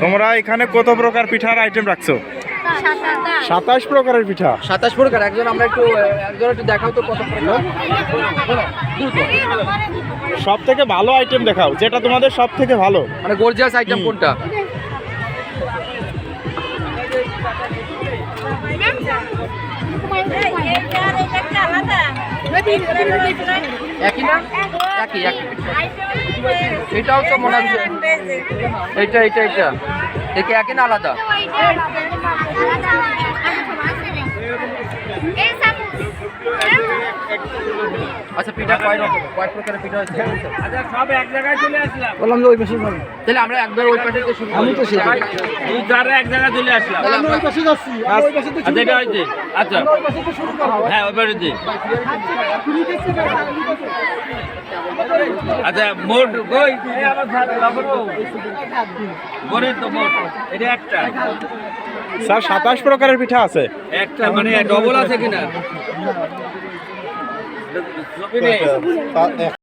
তোমরা এখানে কত প্রকার পিঠার আইটেম রাখছো? 27 প্রকারের পিঠা। 27 প্রকার। একজন একটু দেখাও তো কত প্রকার। সব থেকে ভালো আইটেম দেখাও, যেটা তোমাদের সব থেকে ভালো, মানে গর্জিয়াস আইটেম কোনটা? একই না? একই। এটাও তো মনে হচ্ছে এটা একই না আলাদা? আচ্ছা, পিঠা কয় প্রকারের পিঠা হচ্ছে? আচ্ছা, সব এক জায়গায় চলে আসলাম। বললাম যে ওই পাশে যাবো। তাহলে আমরা একবার ওই পাশে শুরু করি। আমি তো সেটাই। দুই ধারে এক জায়গায় চলে আসলাম। তাহলে আমরা ওই পাশে যাচ্ছি। ওই পাশে তো আচ্ছা, এটা হয়েছে। আচ্ছা, ওই পাশে তো শুরু করা হবে। হ্যাঁ, ওই পাশে। আচ্ছা, মোট কই? এই আমার সাথে খবর তো। গরিব তো মোট। এটা একটা। স্যার 27 প্রকারের পিঠা আছে। একটা মানে ডবল আছে কিনা?